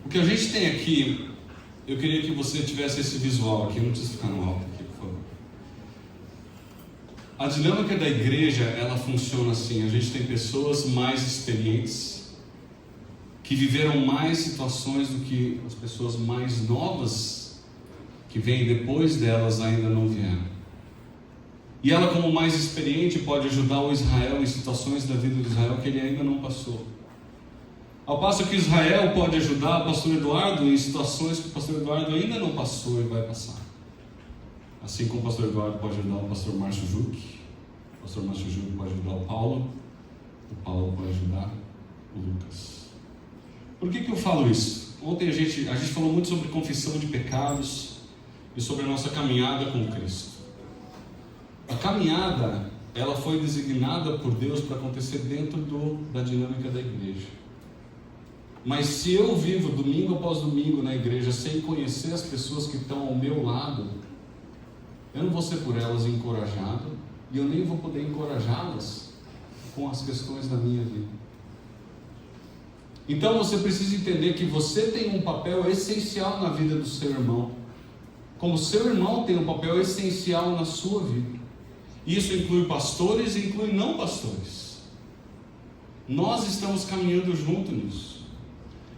O que a gente tem aqui, eu queria que você tivesse esse visual aqui, não precisa ficar no alto aqui, por favor. A dinâmica da igreja, ela funciona assim: a gente tem pessoas mais experientes, que viveram mais situações do que as pessoas mais novas, que vêm depois delas, ainda não vieram. E ela, como mais experiente, pode ajudar o Israel em situações da vida de Israel que ele ainda não passou. Ao passo que Israel pode ajudar o pastor Eduardo em situações que o pastor Eduardo ainda não passou e vai passar. Assim como o pastor Eduardo pode ajudar o pastor Márcio Juque, o pastor Márcio Juque pode ajudar o Paulo pode ajudar o Lucas. Por que eu falo isso? Ontem a gente falou muito sobre confissão de pecados e sobre a nossa caminhada com Cristo. A caminhada, ela foi designada por Deus para acontecer dentro da dinâmica da igreja. Mas se eu vivo domingo após domingo na igreja sem conhecer as pessoas que estão ao meu lado, eu não vou ser por elas encorajado, e eu nem vou poder encorajá-las com as questões da minha vida. Então você precisa entender que você tem um papel essencial na vida do seu irmão, como seu irmão tem um papel essencial na sua vida. Isso inclui pastores e inclui não pastores. Nós estamos caminhando junto nisso.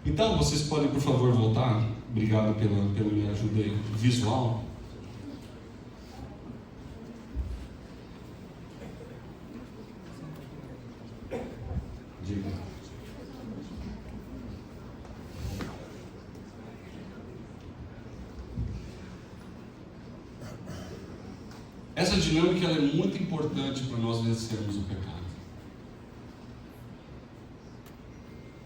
Então, vocês podem, por favor, voltar? Obrigado pela minha ajuda visual. Diga. Essa dinâmica ela é muito importante para nós vencermos o pecado.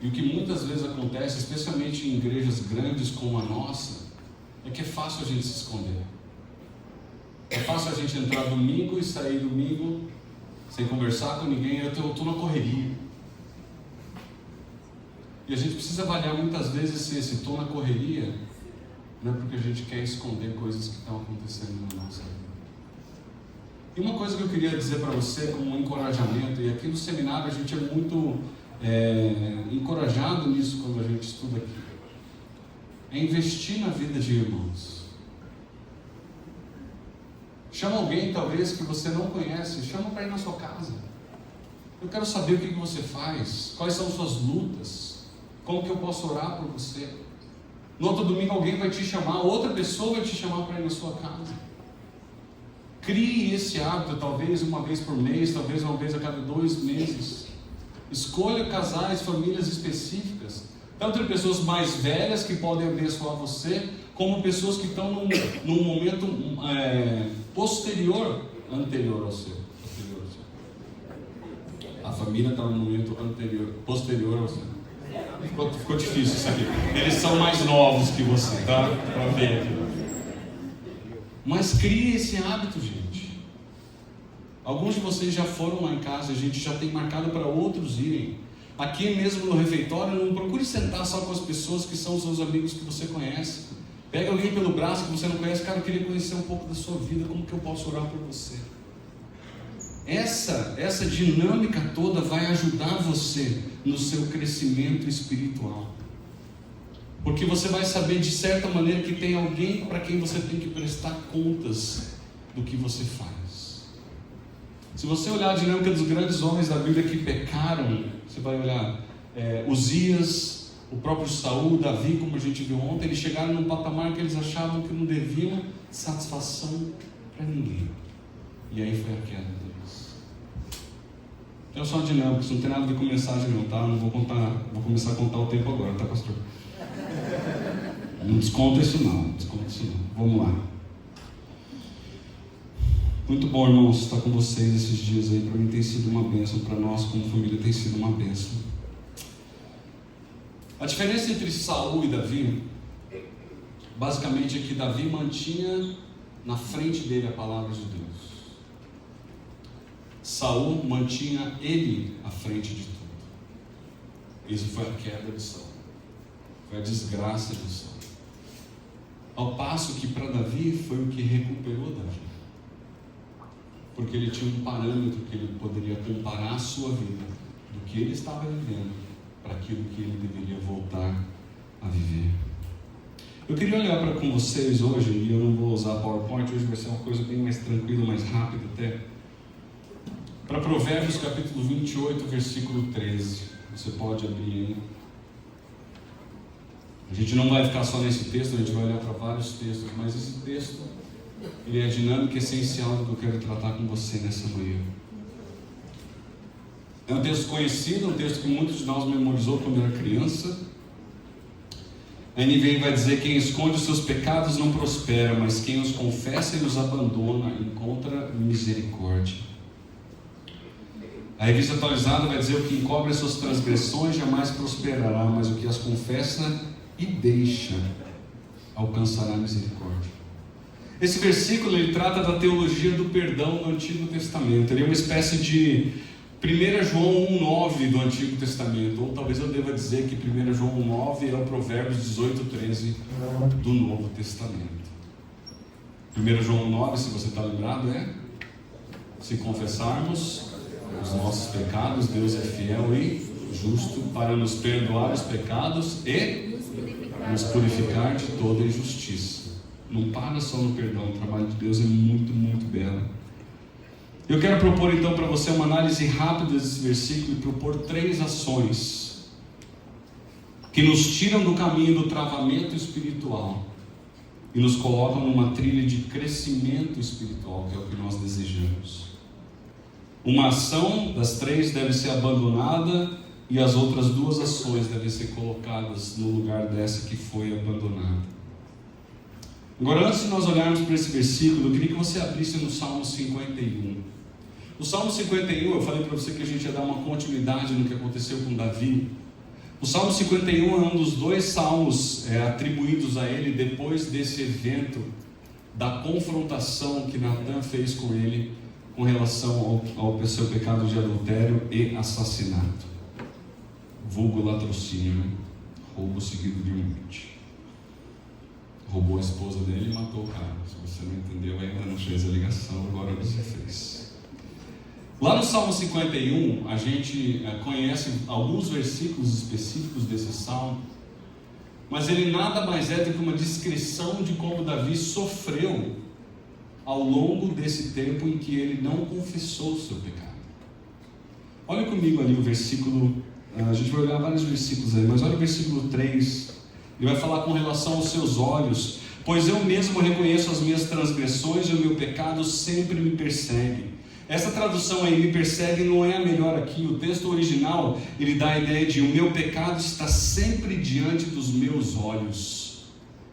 E o que muitas vezes acontece, especialmente em igrejas grandes como a nossa, é que é fácil a gente se esconder. É fácil a gente entrar domingo e sair domingo sem conversar com ninguém. Eu estou na correria. E a gente precisa avaliar muitas vezes se esse estou na correria não é porque a gente quer esconder coisas que estão acontecendo na nossa vida. E uma coisa que eu queria dizer para você como um encorajamento, e aqui no seminário a gente é muito encorajado nisso quando a gente estuda aqui, é investir na vida de irmãos. Chama alguém talvez que você não conhece, chama para ir na sua casa. Eu quero saber o que você faz, quais são suas lutas, como que eu posso orar por você. No outro domingo alguém vai te chamar, outra pessoa vai te chamar para ir na sua casa. Crie esse hábito, talvez uma vez por mês, talvez uma vez a cada 2 meses. Escolha casais, famílias específicas, tanto de pessoas mais velhas que podem abençoar você, como pessoas que estão num momento anterior ao seu. A família está num momento posterior ao seu. Ficou difícil isso aqui. Eles são mais novos que você, tá? Para ver aqui. Mas crie esse hábito, gente. Alguns de vocês já foram lá em casa, a gente já tem marcado para outros irem. Aqui mesmo no refeitório, não procure sentar só com as pessoas que são seus amigos que você conhece. Pega alguém pelo braço que você não conhece. Cara, eu queria conhecer um pouco da sua vida, como que eu posso orar por você? Essa dinâmica toda vai ajudar você no seu crescimento espiritual. Porque você vai saber de certa maneira que tem alguém para quem você tem que prestar contas do que você faz. Se você olhar a dinâmica dos grandes homens da Bíblia que pecaram, você vai olhar Uzias, o próprio Saul, Davi, como a gente viu ontem, eles chegaram num patamar que eles achavam que não deviam satisfação para ninguém. E aí foi a queda deles. Então é só uma dinâmica, isso não tem nada a ver com mensagem não, tá? Não vou começar a contar o tempo agora, tá, pastor? Não desconta isso não. Vamos lá. Muito bom, irmãos, estar com vocês esses dias aí. Para mim tem sido uma bênção, para nós como família tem sido uma bênção. A diferença entre Saul e Davi, basicamente é que Davi mantinha na frente dele a palavra de Deus. Saul mantinha ele à frente de tudo. Isso foi a queda de Saul. Foi a desgraça de Saul. Ao passo que para Davi foi o que recuperou Davi. Porque ele tinha um parâmetro que ele poderia comparar a sua vida do que ele estava vivendo para aquilo que ele deveria voltar a viver. Eu queria olhar com vocês hoje, e eu não vou usar PowerPoint, hoje vai ser uma coisa bem mais tranquila, mais rápida até, para Provérbios capítulo 28, versículo 13. Você pode abrir aí. A gente não vai ficar só nesse texto, a gente vai olhar para vários textos, mas esse texto, ele é a dinâmica essencial do que eu quero tratar com você nessa manhã. É um texto conhecido, um texto que muitos de nós memorizou quando era criança. A NVI vai dizer: quem esconde os seus pecados não prospera, mas quem os confessa e os abandona encontra misericórdia. A Revista Atualizada vai dizer: o que encobre as suas transgressões jamais prosperará, mas o que as confessa e deixa alcançará misericórdia. Esse versículo ele trata da teologia do perdão no Antigo Testamento. Ele é uma espécie de 1 João 1,9 do Antigo Testamento, ou talvez eu deva dizer que 1 João 1,9 é o Provérbios 18,13 do Novo Testamento. 1 João 1,9, se você está lembrado, é: se confessarmos os nossos pecados, Deus é fiel e justo para nos perdoar os pecados e nos purificar de toda injustiça. Não para só no perdão, o trabalho de Deus é muito, muito belo. Eu quero propor então para você uma análise rápida desse versículo e propor 3 ações que nos tiram do caminho do travamento espiritual e nos colocam numa trilha de crescimento espiritual, que é o que nós desejamos. Uma ação das 3 deve ser abandonada e as outras 2 ações devem ser colocadas no lugar dessa que foi abandonada. Agora, antes de nós olharmos para esse versículo, eu queria que você abrisse no Salmo 51. O Salmo 51, eu falei para você que a gente ia dar uma continuidade no que aconteceu com Davi. O Salmo 51 é um dos 2 salmos atribuídos a ele depois desse evento da confrontação que Natan fez com ele com relação ao seu pecado de adultério e assassinato. Vulgo latrocínio, né? Roubo seguido de morte. Roubou a esposa dele e matou o cara. Se você não entendeu, ainda não fez a ligação, agora você fez. Lá no Salmo 51, a gente conhece alguns versículos específicos desse salmo, mas ele nada mais é do que uma descrição de como Davi sofreu ao longo desse tempo em que ele não confessou o seu pecado. Olha comigo ali o versículo, a gente vai olhar vários versículos aí, mas olha o versículo 3, ele vai falar com relação aos seus olhos: pois eu mesmo reconheço as minhas transgressões e o meu pecado sempre me persegue. Essa tradução aí, me persegue, não é a melhor aqui. O texto original, ele dá a ideia de: o meu pecado está sempre diante dos meus olhos.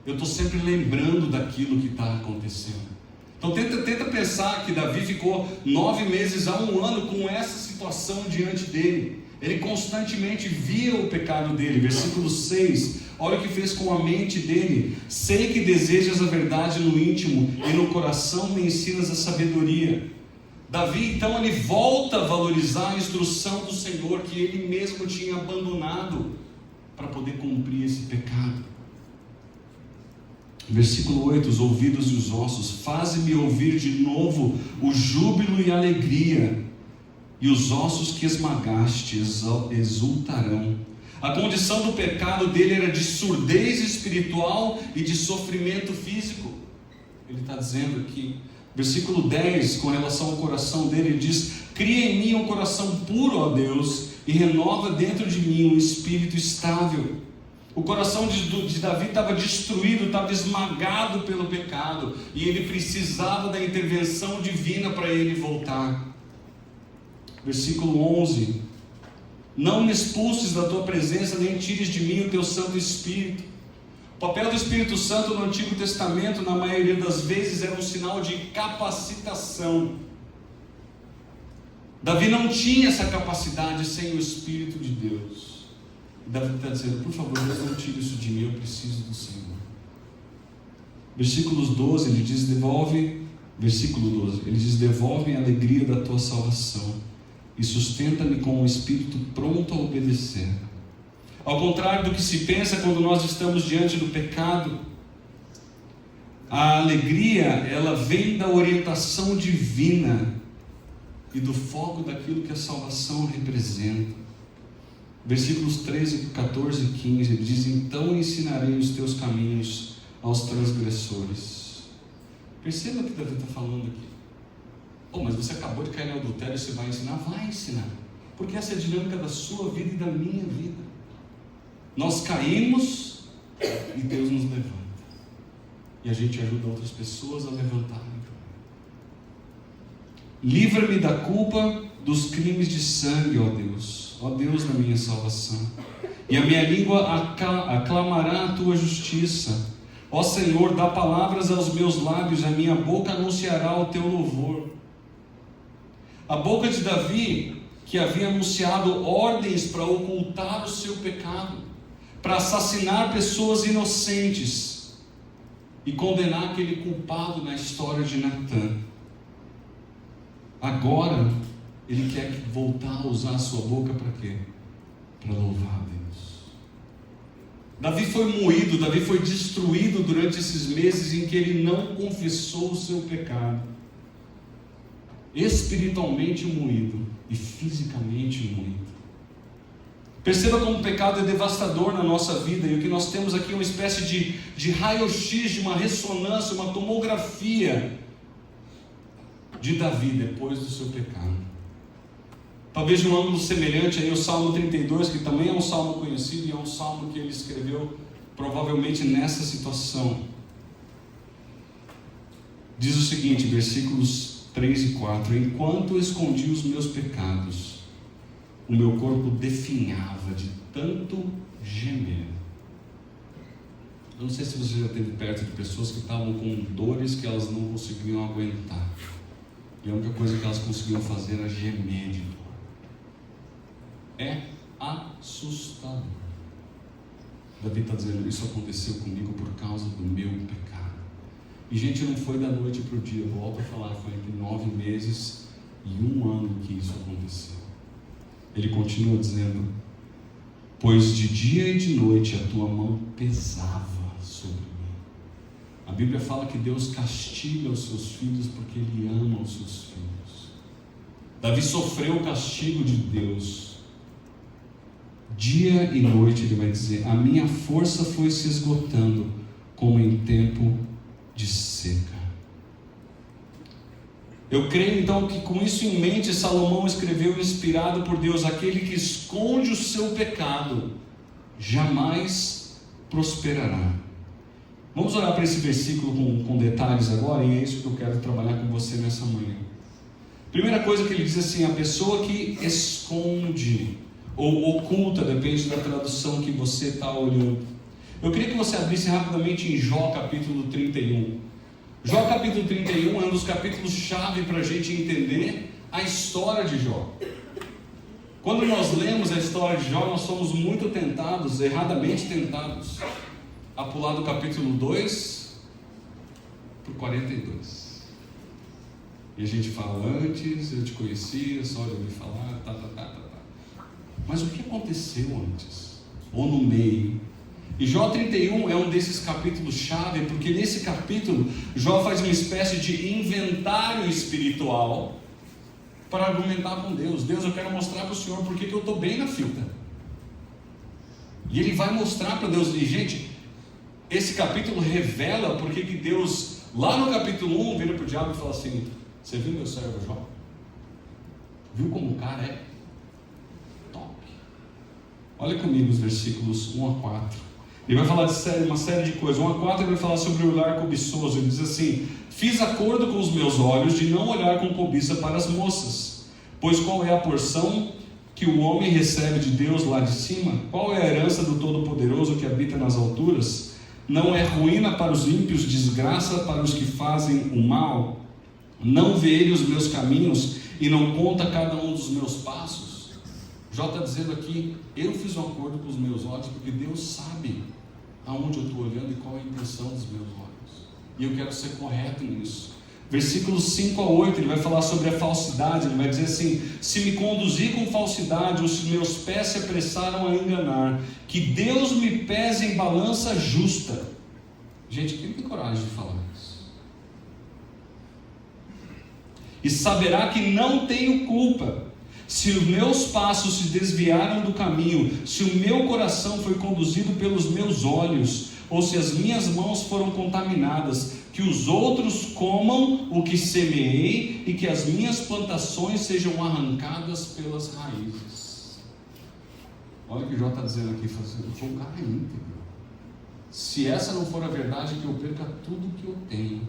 Eu estou sempre lembrando daquilo que está acontecendo. Então tenta pensar que Davi ficou 9 meses a 1 ano com essa situação diante dele. Ele constantemente via o pecado dele. Versículo 6, olha o que fez com a mente dele: sei que desejas a verdade no íntimo e no coração me ensinas a sabedoria. Davi então ele volta a valorizar a instrução do Senhor que ele mesmo tinha abandonado para poder cumprir esse pecado. Versículo 8, os ouvidos e os ossos, faze-me ouvir de novo o júbilo e a alegria, e os ossos que esmagaste exultarão. A condição do pecado dele era de surdez espiritual e de sofrimento físico. Ele está dizendo aqui, versículo 10, com relação ao coração dele, ele diz: cria em mim um coração puro, ó Deus, e renova dentro de mim um espírito estável. O coração de Davi estava destruído, estava esmagado pelo pecado, e ele precisava da intervenção divina para ele voltar. Versículo 11, não me expulses da tua presença, nem tires de mim o teu Santo Espírito. O papel do Espírito Santo no Antigo Testamento, na maioria das vezes, era um sinal de capacitação. Davi não tinha essa capacidade sem o Espírito de Deus. Davi está dizendo: por favor, Deus, não tire isso de mim, eu preciso do Senhor. Versículos 12, ele diz: versículo 12, ele diz: devolve a alegria da tua salvação e sustenta-me com um espírito pronto a obedecer. Ao contrário do que se pensa quando nós estamos diante do pecado, a alegria, ela vem da orientação divina e do foco daquilo que a salvação representa. Versículos 13, 14 e 15, ele diz: então ensinarei os teus caminhos aos transgressores. Perceba o que Davi está falando aqui. Mas você acabou de cair no adultério e você vai ensinar? Vai ensinar. Porque essa é a dinâmica da sua vida e da minha vida. Nós caímos e Deus nos levanta. E a gente ajuda outras pessoas a levantarem. Livra-me da culpa dos crimes de sangue, ó Deus. Ó Deus da minha salvação. E a minha língua aclamará a tua justiça. Ó Senhor, dá palavras aos meus lábios, a minha boca anunciará o teu louvor. A boca de Davi, que havia anunciado ordens para ocultar o seu pecado, para assassinar pessoas inocentes e condenar aquele culpado na história de Natã. Agora, ele quer voltar a usar a sua boca para quê? Para louvar a Deus. Davi foi moído, Davi foi destruído durante esses meses em que ele não confessou o seu pecado. Espiritualmente moído e fisicamente moído. Perceba como o pecado é devastador na nossa vida, e o que nós temos aqui é uma espécie de raio-x, de uma ressonância, uma tomografia de Davi depois do seu pecado. Talvez de um ângulo semelhante aí o Salmo 32, que também é um salmo conhecido e é um salmo que ele escreveu provavelmente nessa situação. Diz o seguinte, versículos 3 e 4: enquanto escondi os meus pecados, o meu corpo definhava de tanto gemer. Eu não sei se você já esteve perto de pessoas que estavam com dores que elas não conseguiam aguentar. E a única coisa que elas conseguiam fazer era gemer de dor. É assustador. Davi está dizendo, isso aconteceu comigo por causa do meu pecado. E gente, não foi da noite para o dia, eu volto a falar, foi entre 9 meses e 1 ano que isso aconteceu. Ele continua dizendo, pois de dia e de noite a tua mão pesava sobre mim. A Bíblia fala que Deus castiga os seus filhos porque Ele ama os seus filhos. Davi sofreu o castigo de Deus. Dia e noite ele vai dizer, a minha força foi se esgotando como em tempo de seca. Eu creio então que com isso em mente Salomão escreveu, inspirado por Deus, aquele que esconde o seu pecado jamais prosperará. Vamos olhar para esse versículo com detalhes agora, e é isso que eu quero trabalhar com você nessa manhã. Primeira coisa que ele diz assim, a pessoa que esconde ou oculta, depende da tradução que você está olhando. Eu queria que você abrisse rapidamente em Jó capítulo 31. Jó capítulo 31 é um dos capítulos chave para a gente entender a história de Jó. Quando nós lemos a história de Jó, nós somos muito tentados, erradamente tentados, a pular do capítulo 2 para o 42. E a gente fala, antes eu te conhecia, só de ouvir falar, tá. Mas o que aconteceu antes? Ou no meio? E Jó 31 é um desses capítulos chave, porque nesse capítulo, Jó faz uma espécie de inventário espiritual para argumentar com Deus. Deus, eu quero mostrar para o Senhor porque que eu estou bem na fita. E ele vai mostrar para Deus, e gente, esse capítulo revela porque que Deus, lá no capítulo 1, vira para o diabo e fala assim, você viu meu servo Jó? Viu como o cara é top? Olha comigo os versículos 1 a 4. Ele vai falar de uma série de coisas. 1 a 4 ele vai falar sobre o olhar cobiçoso. Ele diz assim, fiz acordo com os meus olhos de não olhar com cobiça para as moças, pois qual é a porção que o homem recebe de Deus lá de cima? Qual é a herança do Todo-Poderoso que habita nas alturas? Não é ruína para os ímpios, desgraça para os que fazem o mal? Não vê ele os meus caminhos e não conta cada um dos meus passos? Jó está dizendo aqui, eu fiz um acordo com os meus olhos, porque Deus sabe aonde eu estou olhando e qual é a intenção dos meus olhos. E eu quero ser correto nisso. Versículos 5 a 8, ele vai falar sobre a falsidade. Ele vai dizer assim, se me conduzi com falsidade, ou se meus pés se apressaram a enganar, que Deus me pese em balança justa. Gente, quem tem coragem de falar isso? E saberá que não tenho culpa. Se os meus passos se desviaram do caminho, se o meu coração foi conduzido pelos meus olhos, ou se as minhas mãos foram contaminadas, que os outros comam o que semeei e que as minhas plantações sejam arrancadas pelas raízes. Olha o que Jó está dizendo aqui, eu sou um cara íntegro. Se essa não for a verdade, que eu perca tudo que eu tenho.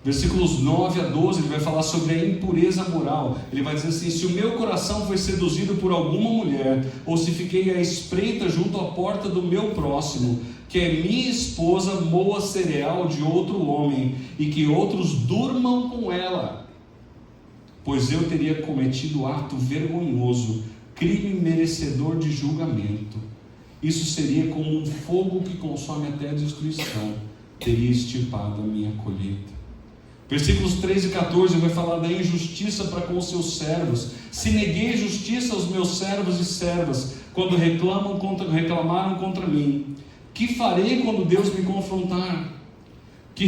Versículos 9 a 12, ele vai falar sobre a impureza moral. Ele vai dizer assim: se o meu coração foi seduzido por alguma mulher, ou se fiquei à espreita junto à porta do meu próximo, que é minha esposa moa cereal de outro homem, e que outros durmam com ela, pois eu teria cometido ato vergonhoso, crime merecedor de julgamento. Isso seria como um fogo que consome até a destruição, teria extirpado a minha colheita. Versículos 13 e 14 vai falar da injustiça para com os seus servos. Se neguei justiça aos meus servos e servas, quando reclamaram contra mim, que farei quando Deus me confrontar? Que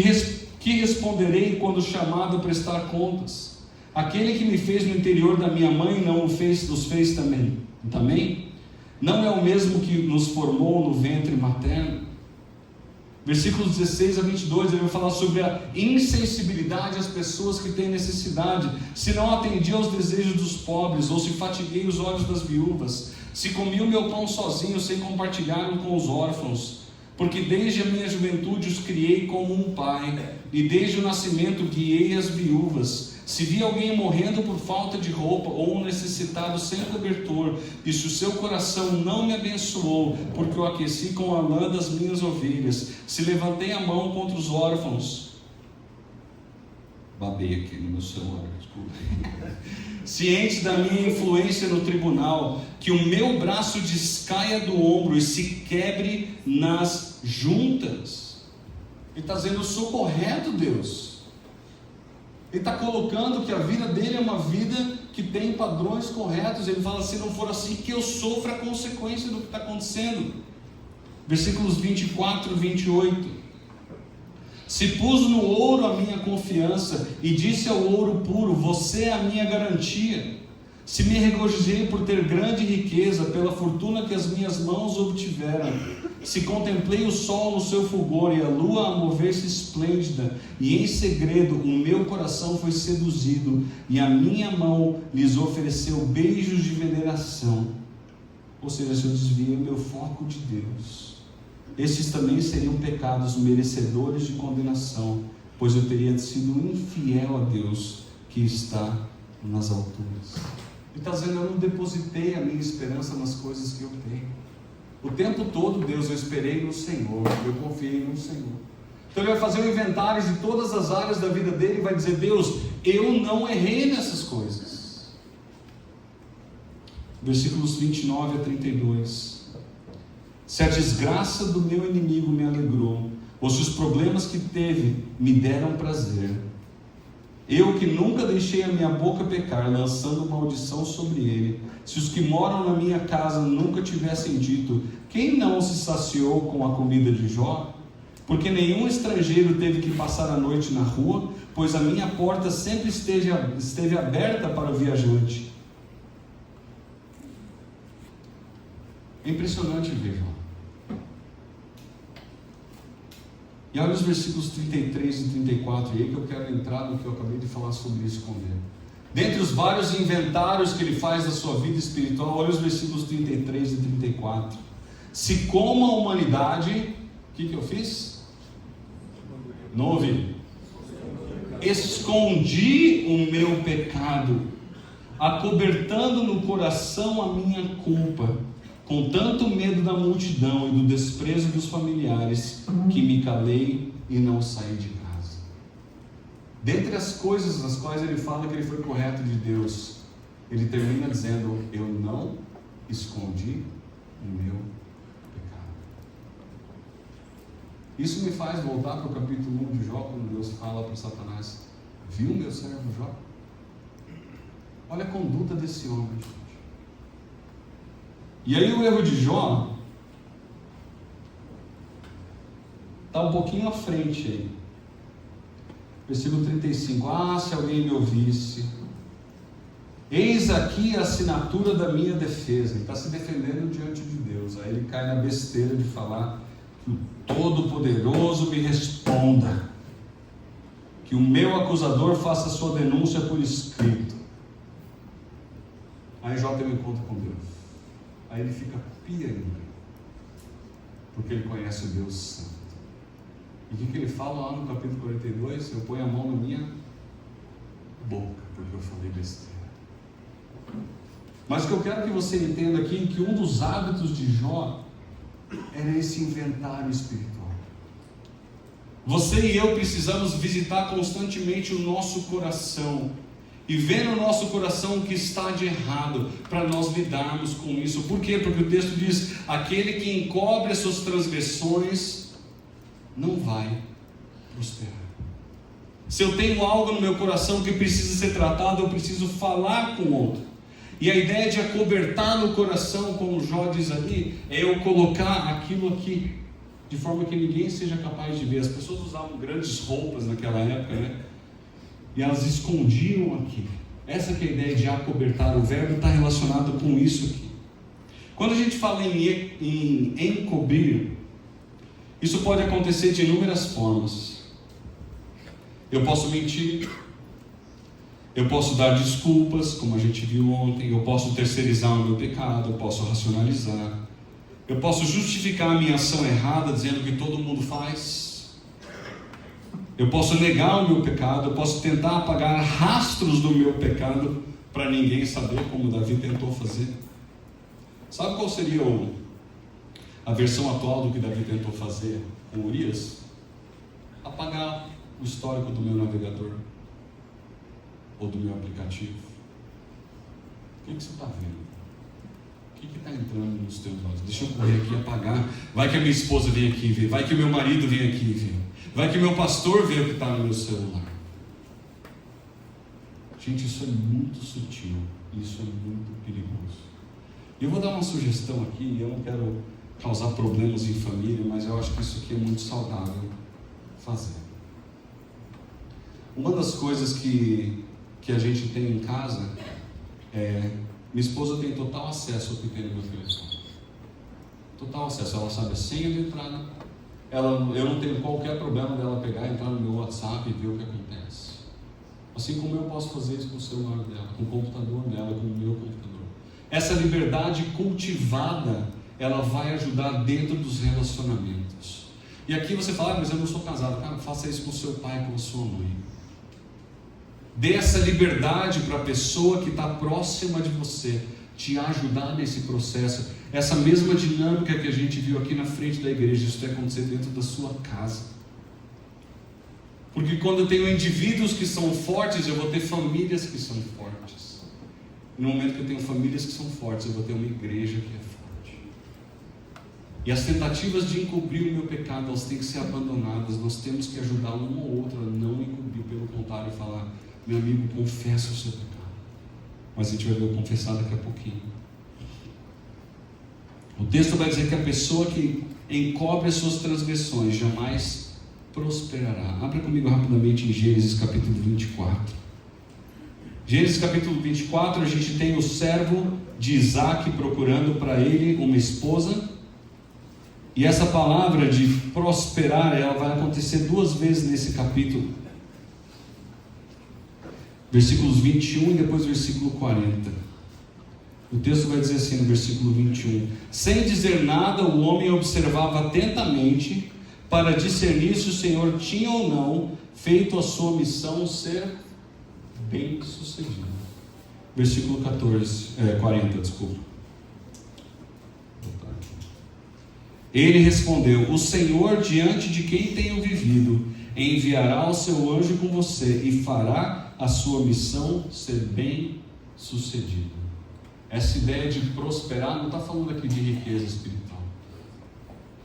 responderei quando chamado a prestar contas? Aquele que me fez no interior da minha mãe não os fez também? Não é o mesmo que nos formou no ventre materno? Versículos 16 a 22, ele vai falar sobre a insensibilidade às pessoas que têm necessidade. Se não atendi aos desejos dos pobres, ou se fatiguei os olhos das viúvas, se comi o meu pão sozinho, sem compartilhar com os órfãos, porque desde a minha juventude os criei como um pai, e desde o nascimento guiei as viúvas. Se vi alguém morrendo por falta de roupa, ou um necessitado sem cobertor, e se o seu coração não me abençoou, porque eu aqueci com a lã das minhas ovelhas, se levantei a mão contra os órfãos, babei aqui no meu celular, desculpa, ciente da minha influência no tribunal, que o meu braço descaia do ombro e se quebre nas juntas. Ele está dizendo: eu sou correto, Deus. Ele está colocando que a vida dele é uma vida que tem padrões corretos. Ele fala: se não for assim, que eu sofra a consequência do que está acontecendo. Versículos 24 e 28. Se pus no ouro a minha confiança, e disse ao ouro puro: você é a minha garantia. Se me regozijei por ter grande riqueza, pela fortuna que as minhas mãos obtiveram, se contemplei o sol no seu fulgor e a lua a mover-se esplêndida, e em segredo o meu coração foi seduzido, e a minha mão lhes ofereceu beijos de veneração. Ou seja, se eu desviei o meu foco de Deus, esses também seriam pecados merecedores de condenação, pois eu teria sido infiel a Deus que está nas alturas. Ele está dizendo: eu não depositei a minha esperança nas coisas que eu tenho. O tempo todo, Deus, eu esperei no Senhor, eu confiei no Senhor. Então ele vai fazer um inventário de todas as áreas da vida dele e vai dizer: Deus, eu não errei nessas coisas. Versículos 29 a 32. Se a desgraça do meu inimigo me alegrou, ou se os problemas que teve me deram prazer, eu que nunca deixei a minha boca pecar, lançando maldição sobre ele, se os que moram na minha casa nunca tivessem dito: quem não se saciou com a comida de Jó? Porque nenhum estrangeiro teve que passar a noite na rua, pois a minha porta sempre esteve aberta para o viajante. É impressionante ver Jó. E olha os versículos 33 e 34, e aí que eu quero entrar no que eu acabei de falar sobre esconder. Dentre os vários inventários que ele faz da sua vida espiritual, olha os versículos 33 e 34. Se como a humanidade, o que eu fiz? Não ouvi. Escondi o meu pecado, acobertando no coração a minha culpa, com tanto medo da multidão e do desprezo dos familiares, que me calei e não saí de casa. Dentre as coisas nas quais ele fala que ele foi correto de Deus, ele termina dizendo: eu não escondi o meu pecado. Isso me faz voltar para o capítulo 1 de Jó, quando Deus fala para Satanás: viu meu servo Jó? Olha a conduta desse homem. E aí o erro de Jó está um pouquinho à frente aí. Versículo 35. Se alguém me ouvisse Eis aqui a assinatura da minha defesa. Ele está se defendendo diante de Deus. Aí ele cai na besteira de falar que o Todo-Poderoso me responda, que o meu acusador faça sua denúncia por escrito. Aí Jó tem um encontro com Deus. Aí ele fica pia ainda, porque ele conhece o Deus Santo. E o que ele fala lá no capítulo 42? Eu ponho a mão na minha boca, porque eu falei besteira. Mas o que eu quero que você entenda aqui é que um dos hábitos de Jó era esse inventário espiritual. Você e eu precisamos visitar constantemente o nosso coração e ver no nosso coração o que está de errado, para nós lidarmos com isso. Por quê? Porque o texto diz: aquele que encobre as suas transgressões não vai prosperar. Se eu tenho algo no meu coração que precisa ser tratado, eu preciso falar com o outro. E a ideia de acobertar no coração, como Jó diz ali, é eu colocar aquilo aqui, de forma que ninguém seja capaz de ver. As pessoas usavam grandes roupas naquela época, né? E elas escondiam aqui. Essa que é a ideia de acobertar. O verbo está relacionado com isso aqui. Quando a gente fala em encobrir, isso pode acontecer de inúmeras formas. Eu posso mentir, eu posso dar desculpas, como a gente viu ontem, eu posso terceirizar o meu pecado, eu posso racionalizar, eu posso justificar a minha ação errada dizendo que todo mundo faz, eu posso negar o meu pecado, eu posso tentar apagar rastros do meu pecado para ninguém saber, como Davi tentou fazer. Sabe qual seria a versão atual do que Davi tentou fazer com Urias? Apagar o histórico do meu navegador ou do meu aplicativo. O que você está vendo? O que está entrando nos teus olhos? Deixa eu correr aqui e apagar. Vai que a minha esposa vem aqui ver, vai que o meu marido vem aqui ver, vai que o meu pastor vê o que está no meu celular. Gente, isso é muito sutil, isso é muito perigoso. E eu vou dar uma sugestão aqui, eu não quero causar problemas em família, mas eu acho que isso aqui é muito saudável fazer. Uma das coisas que a gente tem em casa é... Minha esposa tem total acesso ao que tem no meu telefone. Total acesso. Ela sabe a senha de entrada. Eu não tenho qualquer problema dela pegar, entrar no meu WhatsApp e ver o que acontece. Assim como eu posso fazer isso com o celular dela, com o computador dela, com o meu computador. Essa liberdade cultivada, ela vai ajudar dentro dos relacionamentos. E aqui você fala: mas eu não sou casado. Cara, faça isso com o seu pai, com a sua mãe. Dê essa liberdade para a pessoa que está próxima de você, te ajudar nesse processo. Essa mesma dinâmica que a gente viu aqui na frente da igreja, isso vai acontecer dentro da sua casa. Porque quando eu tenho indivíduos que são fortes, eu vou ter famílias que são fortes. No momento que eu tenho famílias que são fortes, eu vou ter uma igreja que é forte. E as tentativas de encobrir o meu pecado, elas têm que ser abandonadas. Nós temos que ajudar um ou outro a não encobrir, pelo contrário, falar: meu amigo, confessa o seu pecado. Mas a gente vai ver eu confessar daqui a pouquinho. O texto vai dizer que a pessoa que encobre as suas transgressões jamais prosperará. Abra comigo rapidamente em Gênesis capítulo 24. Gênesis capítulo 24, a gente tem o servo de Isaac procurando para ele uma esposa. E essa palavra de prosperar, ela vai acontecer duas vezes nesse capítulo. Versículos 21 e depois versículo 40. O texto vai dizer assim no versículo 21: sem dizer nada, o homem observava atentamente para discernir se o Senhor tinha ou não feito a sua missão ser bem sucedida. Versículo 40, desculpa. Ele respondeu: o Senhor, diante de quem tenho vivido, enviará o seu anjo com você e fará a sua missão ser bem sucedida. Essa ideia de prosperar não está falando aqui de riqueza espiritual.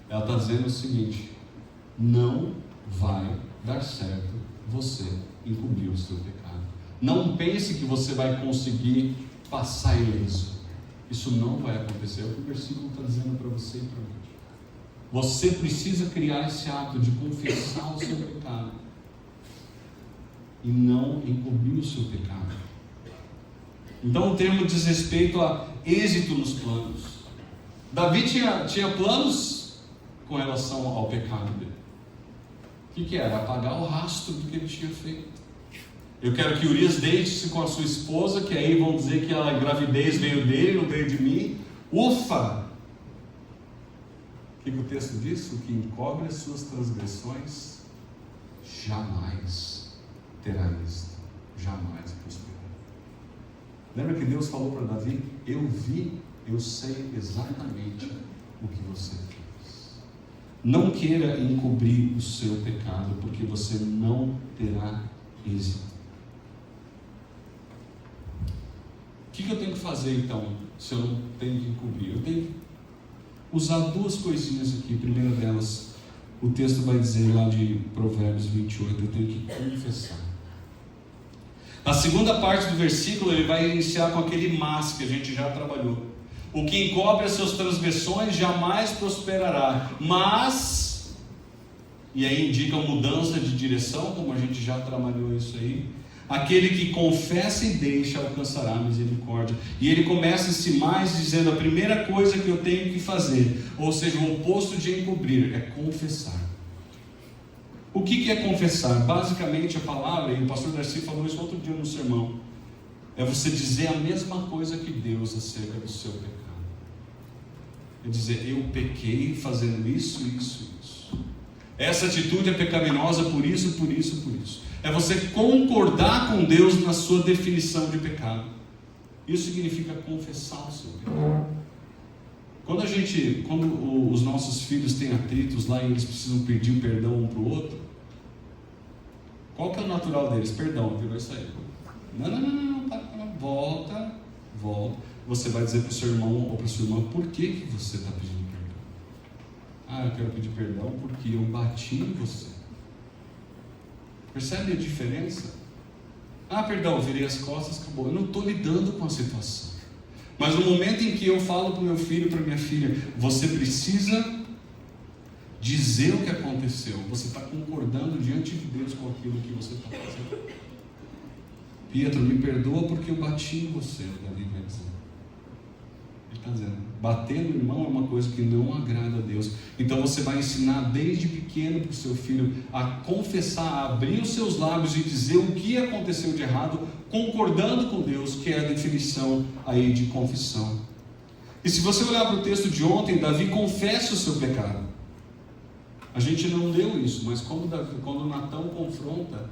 Ela está dizendo o seguinte: não vai dar certo você encobrir o seu pecado. Não pense que você vai conseguir passar ileso. Isso não vai acontecer. É o que o versículo está dizendo para você e para mim. Você precisa criar esse hábito de confessar o seu pecado e não encobrir o seu pecado. Então o termo diz respeito a êxito nos planos. Davi tinha planos com relação ao pecado dele. O que era? Apagar o rastro do que ele tinha feito. Eu quero que Urias deite-se com a sua esposa, que aí vão dizer que a gravidez veio dele, não veio de mim. Ufa! O que o texto diz? O que encobre as suas transgressões jamais terá êxito, jamais prosperará. Lembra que Deus falou para Davi: eu vi, eu sei exatamente o que você fez. Não queira encobrir o seu pecado, porque você não terá êxito. O que eu tenho que fazer então, se eu não tenho que encobrir? Eu tenho que usar duas coisinhas aqui. A primeira delas, o texto vai dizer lá de Provérbios 28, eu tenho que confessar. A segunda parte do versículo, ele vai iniciar com aquele mas que a gente já trabalhou. O que encobre as suas transgressões jamais prosperará, mas, e aí indica mudança de direção, como a gente já trabalhou isso aí, aquele que confessa e deixa alcançará a misericórdia. E ele começa esse mais dizendo: a primeira coisa que eu tenho que fazer, ou seja, o oposto de encobrir, é confessar. O que é confessar? Basicamente a palavra, e o pastor Darcy falou isso outro dia no sermão, é você dizer a mesma coisa que Deus acerca do seu pecado. É dizer: eu pequei fazendo isso, isso, isso. Essa atitude é pecaminosa por isso, por isso, por isso. É você concordar com Deus na sua definição de pecado. Isso significa confessar o seu pecado. Quando os nossos filhos têm atritos lá e eles precisam pedir perdão um para o outro, qual que é o natural deles? Perdão, virou isso aí. Não, volta. Você vai dizer para o seu irmão ou para a sua irmã por que você está pedindo perdão. Eu quero pedir perdão porque eu bati em você. Percebe a diferença? Perdão, virei as costas, acabou. Eu não estou lidando com a situação. Mas no momento em que eu falo para o meu filho, para a minha filha, você precisa dizer o que aconteceu. Você está concordando diante de Deus com aquilo que você está fazendo. Pietro, me perdoa porque eu bati em você, Davi vai dizer. Ele está dizendo, bater no irmão é uma coisa que não agrada a Deus. Então você vai ensinar desde pequeno para o seu filho a confessar, a abrir os seus lábios e dizer o que aconteceu de errado, concordando com Deus, que é a definição aí de confissão. E se você olhar para o texto de ontem, Davi confessa o seu pecado. A gente não leu isso, mas quando Natão confronta,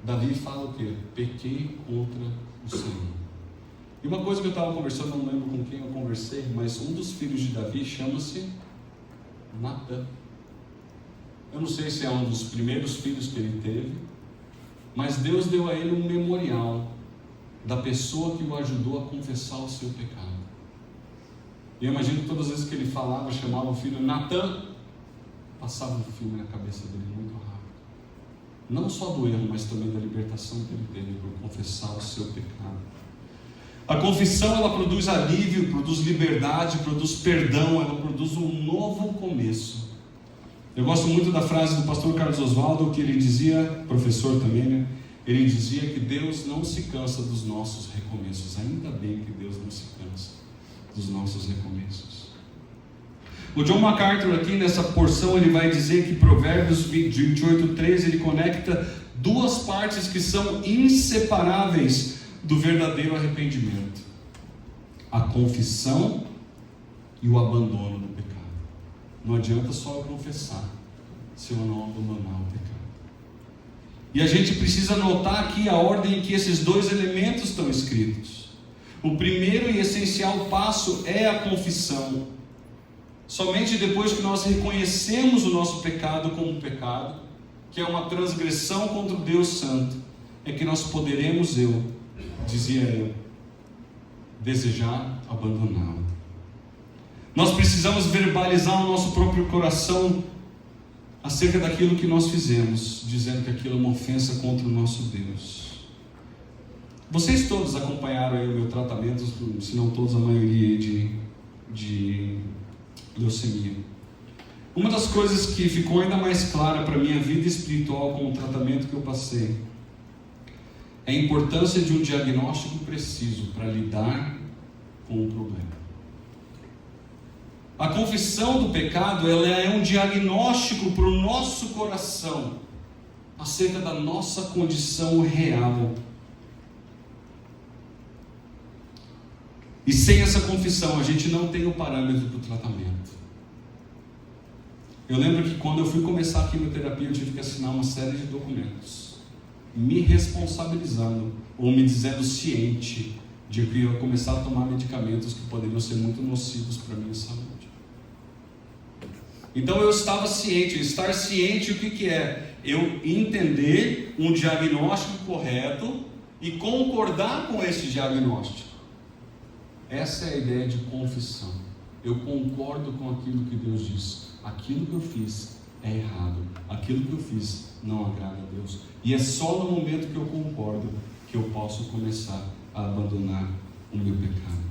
Davi fala o quê? Pequei contra o Senhor. E uma coisa que eu estava conversando, não lembro com quem eu conversei, mas um dos filhos de Davi chama-se Natã. Eu não sei se é um dos primeiros filhos que ele teve, mas Deus deu a ele um memorial da pessoa que o ajudou a confessar o seu pecado. E eu imagino que todas as vezes que ele falava, chamava o filho Natã, passava um filme na cabeça dele muito rápido. Não só do erro, mas também da libertação que ele teve por confessar o seu pecado. A confissão, ela produz alívio, produz liberdade, produz perdão, ela produz um novo começo. Eu gosto muito da frase do pastor Carlos Oswaldo, que ele dizia, professor também, né? Ele dizia que Deus não se cansa dos nossos recomeços. Ainda bem que Deus não se cansa dos nossos recomeços. O John MacArthur aqui nessa porção, ele vai dizer que Provérbios 28:13, ele conecta duas partes que são inseparáveis do verdadeiro arrependimento: a confissão e o abandono do pecado. Não adianta só eu confessar se eu não abandonar o pecado. E a gente precisa notar aqui a ordem em que esses dois elementos estão escritos. O primeiro e essencial passo é a confissão. Somente depois que nós reconhecemos o nosso pecado como pecado, que é uma transgressão contra o Deus Santo, é que nós poderemos, dizia eu, desejar abandoná-lo. Nós precisamos verbalizar no nosso próprio coração acerca daquilo que nós fizemos, dizendo que aquilo é uma ofensa contra o nosso Deus. Vocês todos acompanharam aí o meu tratamento, se não todos, a maioria de leucemia. Uma das coisas que ficou ainda mais clara para a minha vida espiritual com o tratamento que eu passei é a importância de um diagnóstico preciso para lidar com o problema. A confissão do pecado, ela é um diagnóstico para o nosso coração acerca da nossa condição real. E sem essa confissão, a gente não tem o parâmetro para o tratamento. Eu lembro que quando eu fui começar a quimioterapia, eu tive que assinar uma série de documentos, me responsabilizando, ou me dizendo ciente, de que eu ia começar a tomar medicamentos que poderiam ser muito nocivos para a minha saúde. Então eu estava ciente. Estar ciente, o que é? Eu entender um diagnóstico correto e concordar com esse diagnóstico. Essa é a ideia de confissão. Eu concordo com aquilo que Deus diz. Aquilo que eu fiz é errado. Aquilo que eu fiz não agrada a Deus. E é só no momento que eu concordo que eu posso começar a abandonar o meu pecado.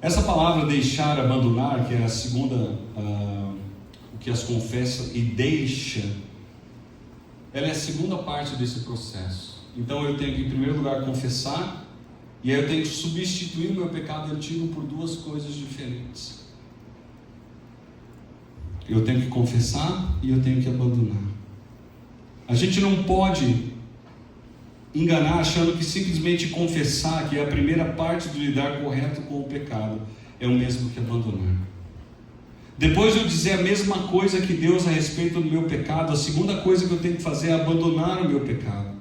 Essa palavra deixar, abandonar, que é a segunda, o que as confessa e deixa, ela é a segunda parte desse processo. Então eu tenho que, em primeiro lugar, confessar, e aí eu tenho que substituir o meu pecado antigo por duas coisas diferentes. Eu tenho que confessar e eu tenho que abandonar. A gente não pode enganar achando que simplesmente confessar, que é a primeira parte do lidar correto com o pecado, é o mesmo que abandonar. Depois de eu dizer a mesma coisa que Deus a respeito do meu pecado, a segunda coisa que eu tenho que fazer é abandonar o meu pecado.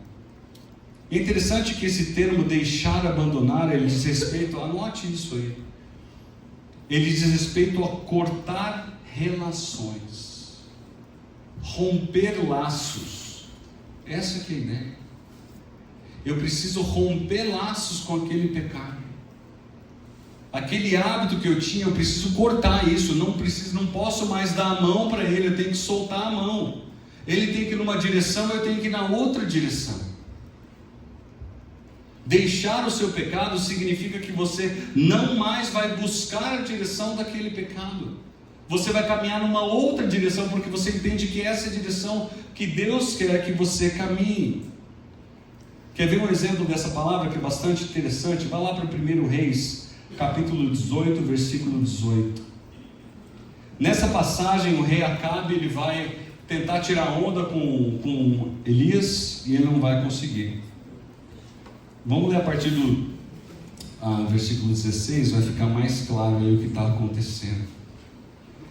É interessante que esse termo deixar, abandonar, ele diz respeito, anote isso aí, ele diz respeito a cortar relações, romper laços. Essa que é a ideia. Eu preciso romper laços com aquele pecado. Aquele hábito que eu tinha, eu preciso cortar isso. Não posso mais dar a mão para ele, eu tenho que soltar a mão. Ele tem que ir numa direção, eu tenho que ir na outra direção. Deixar o seu pecado significa que você não mais vai buscar a direção daquele pecado. Você vai caminhar numa outra direção, porque você entende que essa é a direção que Deus quer que você caminhe. Quer ver um exemplo dessa palavra que é bastante interessante? Vai lá para 1 Reis, capítulo 18, versículo 18. Nessa passagem, o rei Acabe, ele vai tentar tirar onda com Elias, e ele não vai conseguir. Vamos ler a partir do versículo 16, vai ficar mais claro aí o que está acontecendo.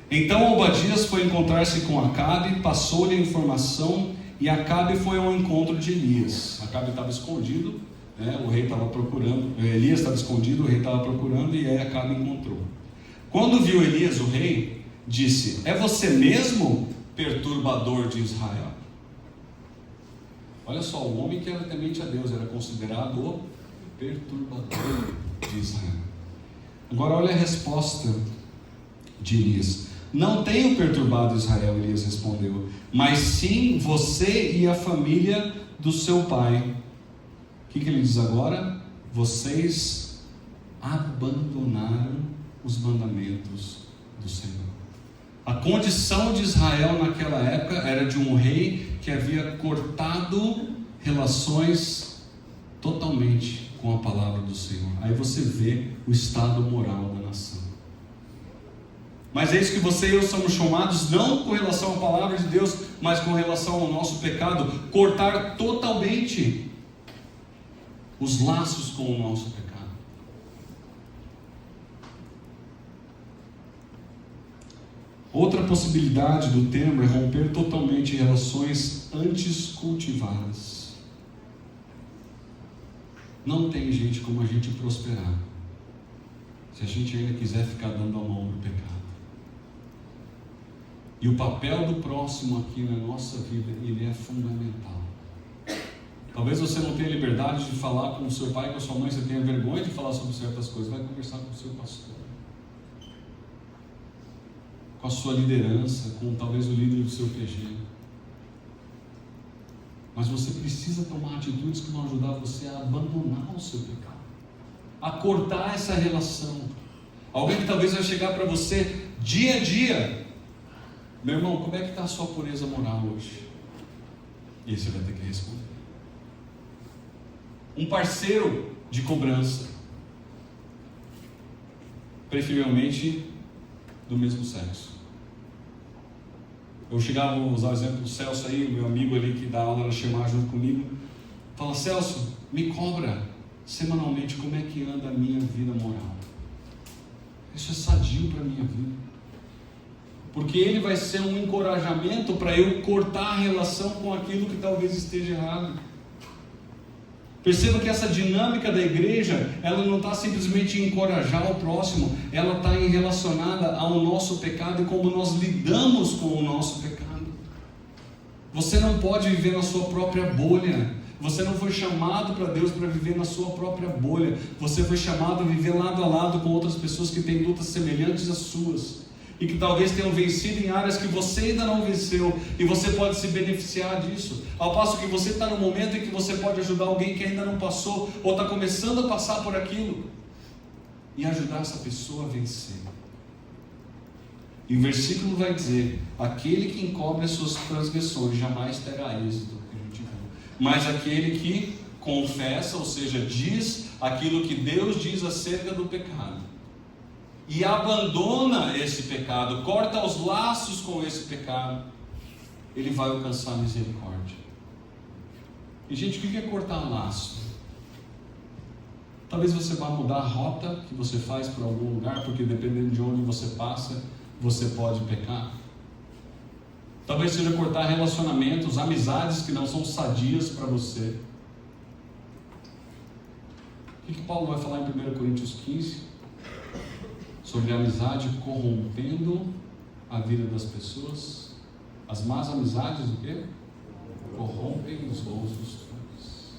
Então Obadias foi encontrar-se com Acabe, passou-lhe a informação, e Acabe foi ao encontro de Elias. Acabe estava escondido, né? O rei estava procurando, Elias estava escondido, o rei estava procurando, e aí Acabe encontrou. Quando viu Elias, o rei disse: é você mesmo, perturbador de Israel? Olha só, o homem que era temente a Deus era considerado o perturbador de Israel. Agora olha a resposta de Elias: não tenho perturbado Israel, Elias respondeu, mas sim você e a família do seu pai. O que ele diz agora? Vocês abandonaram os mandamentos do Senhor. A condição de Israel naquela época era de um rei que havia cortado relações totalmente com a palavra do Senhor. Aí você vê o estado moral da nação. Mas é isso que você e eu somos chamados, não com relação à palavra de Deus, mas com relação ao nosso pecado, cortar totalmente os laços com o nosso pecado. Outra possibilidade do termo é romper totalmente relações antes cultivadas. Não tem gente como a gente prosperar se a gente ainda quiser ficar dando a mão no pecado. E o papel do próximo aqui na nossa vida, ele é fundamental. Talvez você não tenha liberdade de falar com o seu pai, com a sua mãe, você tenha vergonha de falar sobre certas coisas, vai conversar com o seu pastor, com a sua liderança, com talvez o líder do seu PG. Mas você precisa tomar atitudes que vão ajudar você a abandonar o seu pecado, a cortar essa relação. Alguém que talvez vai chegar para você dia a dia: meu irmão, como é que está a sua pureza moral hoje? E aí você vai ter que responder. um parceiro de cobrança, preferivelmente do mesmo sexo. Eu chegava, vou usar o exemplo do Celso aí, o meu amigo ali que dá aula na Shemar junto comigo, fala: Celso, me cobra semanalmente como é que anda a minha vida moral. Isso é sadio para a minha vida, porque ele vai ser um encorajamento para eu cortar a relação com aquilo que talvez esteja errado. Perceba que essa dinâmica da igreja, ela não está simplesmente em encorajar o próximo, ela está relacionada ao nosso pecado e como nós lidamos com o nosso pecado. Você não pode viver na sua própria bolha. Você não foi chamado para Deus para viver na sua própria bolha. Você foi chamado a viver lado a lado com outras pessoas que têm lutas semelhantes às suas e que talvez tenham vencido em áreas que você ainda não venceu, e você pode se beneficiar disso, ao passo que você está no momento em que você pode ajudar alguém que ainda não passou, ou está começando a passar por aquilo, e ajudar essa pessoa a vencer. E o versículo vai dizer: aquele que encobre as suas transgressões jamais terá êxito, que a gente viu. Mas aquele que confessa, ou seja, diz aquilo que Deus diz acerca do pecado, e abandona esse pecado, corta os laços com esse pecado, ele vai alcançar misericórdia. E gente, o que é cortar laço? Talvez você vá mudar a rota que você faz para algum lugar, porque dependendo de onde você passa, você pode pecar. Talvez seja cortar relacionamentos, amizades que não são sadias para você. O que Paulo vai falar em 1 Coríntios 15? Sobre a amizade corrompendo a vida das pessoas. As más amizades, o quê? Corrompem os bons costumes.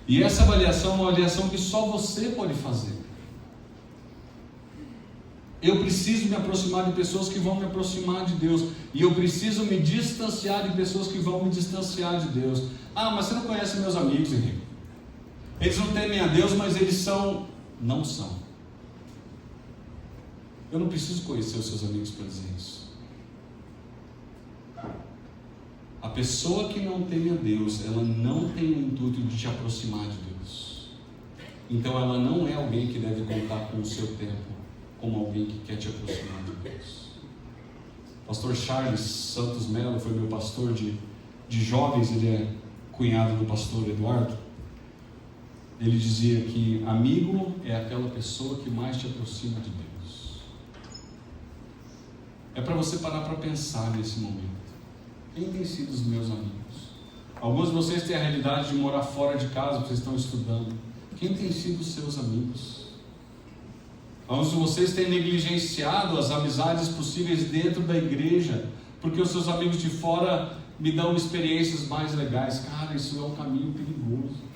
E essa avaliação é uma avaliação que só você pode fazer. Eu preciso me aproximar de pessoas que vão me aproximar de Deus, e eu preciso me distanciar de pessoas que vão me distanciar de Deus. Ah, mas você não conhece meus amigos, Henrique. Eles não temem a Deus, mas eles não são. Eu não preciso conhecer os seus amigos para dizer isso. A pessoa que não teme a Deus, ela não tem o intuito de te aproximar de Deus. Então ela não é alguém que deve contar com o seu tempo como alguém que quer te aproximar de Deus. Pastor Charles Santos Mello foi meu pastor de jovens, ele é cunhado do pastor Eduardo. Ele dizia que amigo é aquela pessoa que mais te aproxima de Deus. É para você parar para pensar nesse momento. Quem tem sido os meus amigos? Alguns de vocês têm a realidade de morar fora de casa, porque vocês estão estudando. Quem tem sido os seus amigos? Alguns de vocês têm negligenciado as amizades possíveis dentro da igreja, porque os seus amigos de fora me dão experiências mais legais. Cara, isso é um caminho perigoso.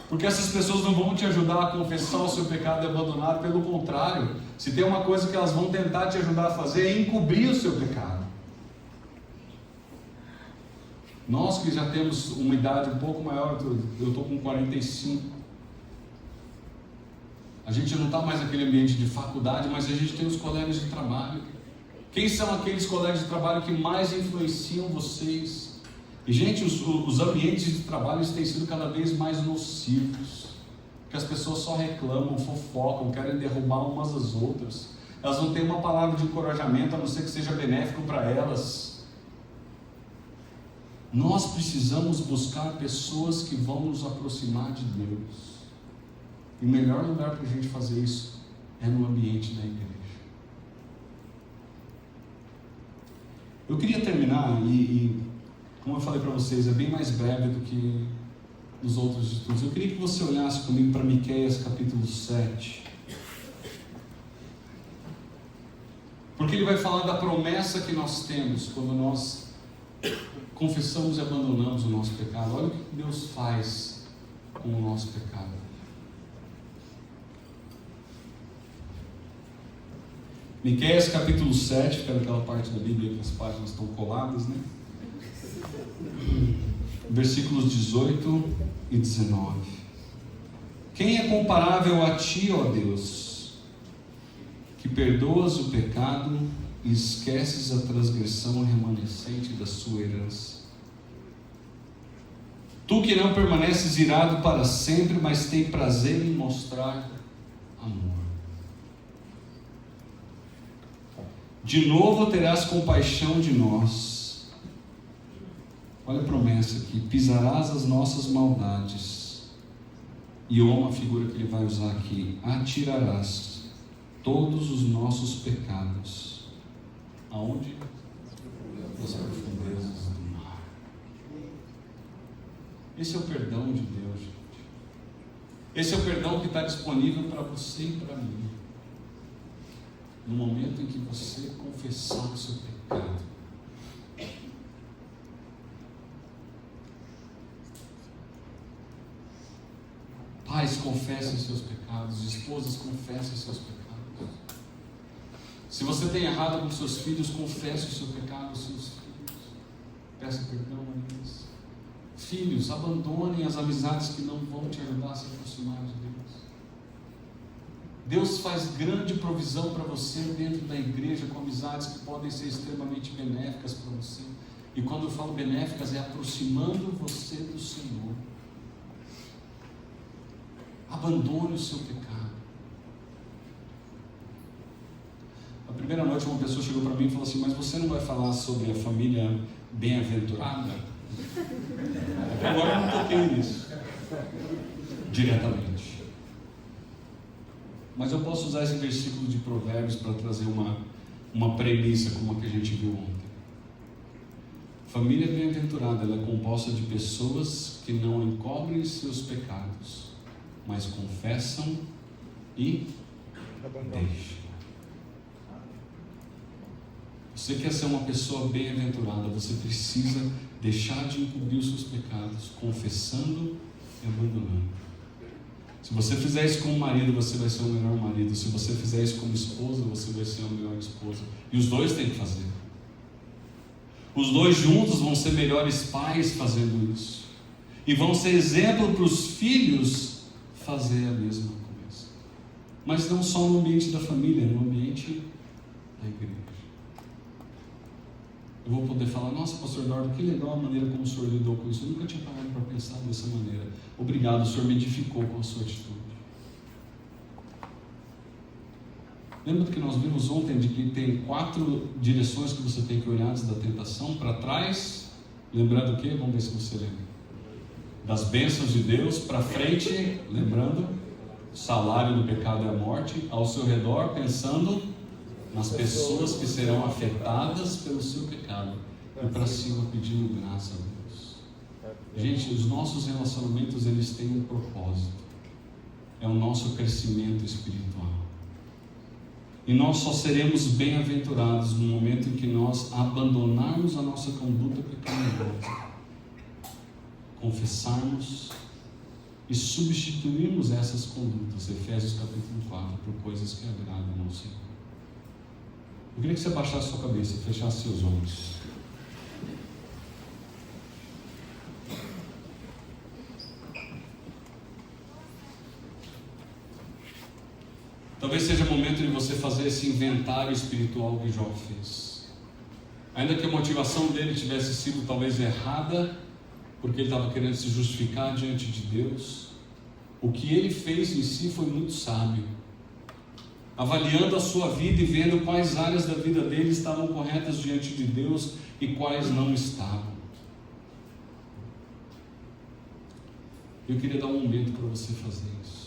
Porque essas pessoas não vão te ajudar a confessar o seu pecado e abandonar, pelo contrário, se tem uma coisa que elas vão tentar te ajudar a fazer é encobrir o seu pecado. Nós que já temos uma idade um pouco maior, eu estou com 45, a gente não está mais naquele ambiente de faculdade, mas a gente tem os colegas de trabalho. Quem são aqueles colegas de trabalho que mais influenciam vocês? E gente, os ambientes de trabalho têm sido cada vez mais nocivos, porque as pessoas só reclamam, fofocam, querem derrubar umas às outras. Elas não têm uma palavra de encorajamento, a não ser que seja benéfico para elas. Nós precisamos buscar pessoas que vão nos aproximar de Deus. E o melhor lugar para a gente fazer isso é no ambiente da igreja. Eu queria terminar e como eu falei para vocês, é bem mais breve do que nos outros estudos. Eu queria que você olhasse comigo para Miqueias capítulo 7. Porque ele vai falar da promessa que nós temos quando nós confessamos e abandonamos o nosso pecado. Olha o que Deus faz com o nosso pecado. Miqueias capítulo 7, fica naquela parte da Bíblia que as páginas estão coladas, né? Versículos 18 e 19. Quem é comparável a ti, ó Deus, que perdoas o pecado e esqueces a transgressão remanescente da sua herança? Tu que não permaneces irado para sempre, mas tem prazer em mostrar amor. De novo terás compaixão de nós. Olha a promessa aqui: pisarás as nossas maldades. E uma figura que ele vai usar aqui: atirarás todos os nossos pecados. Aonde? Nas profundezas do mar. Esse é o perdão de Deus, gente. Esse é o perdão que está disponível para você e para mim. No momento em que você confessar o seu pecado. Pais, confessem seus pecados. Esposas, confessem seus pecados. Se você tem errado com seus filhos, confesse o seu pecado aos seus filhos. Peça perdão a eles. Filhos, abandonem as amizades que não vão te ajudar a se aproximar de Deus. Deus faz grande provisão para você dentro da igreja, com amizades que podem ser extremamente benéficas para você. E quando eu falo benéficas, é aproximando você do Senhor. Abandone o seu pecado. A primeira noite uma pessoa chegou para mim e falou assim: mas você não vai falar sobre a família bem-aventurada? Até agora eu não toquei nisso diretamente. Mas eu posso usar esse versículo de Provérbios para trazer uma premissa como a que a gente viu ontem. Família bem-aventurada, ela é composta de pessoas que não encobrem seus pecados, mas confessam e deixam. Você quer ser uma pessoa bem-aventurada, você precisa deixar de encobrir os seus pecados, confessando e abandonando. Se você fizer isso como marido, você vai ser o melhor marido. Se você fizer isso como esposa, você vai ser a melhor esposa. E os dois têm que fazer. Os dois juntos vão ser melhores pais fazendo isso. E vão ser exemplo para os filhos fazer a mesma coisa. Mas não só no ambiente da família, no ambiente da igreja. Eu vou poder falar: nossa, pastor Eduardo, que legal a maneira como o senhor lidou com isso. Eu nunca tinha parado para pensar dessa maneira. Obrigado, o senhor me edificou com a sua atitude. Lembra do que nós vimos ontem, de que tem 4 direções que você tem que olhar antes da tentação? Para trás, lembrando o quê? Vamos ver se você lembra. Das bênçãos de Deus. Para frente, lembrando, o salário do pecado é a morte. Ao seu redor, pensando nas pessoas que serão afetadas pelo seu pecado. E para cima, pedindo graça a Deus. Gente, os nossos relacionamentos, eles têm um propósito. É o nosso crescimento espiritual. E nós só seremos bem-aventurados no momento em que nós abandonarmos a nossa conduta pecaminosa, confessarmos e substituirmos essas condutas, Efésios capítulo 4, por coisas que agradam ao Senhor. Eu queria que você abaixasse sua cabeça e fechasse seus olhos. Talvez seja o momento de você fazer esse inventário espiritual que Jó fez. Ainda que a motivação dele tivesse sido talvez errada, porque ele estava querendo se justificar diante de Deus, o que ele fez em si foi muito sábio. Avaliando a sua vida e vendo quais áreas da vida dele estavam corretas diante de Deus e quais não estavam. Eu queria dar um momento para você fazer isso.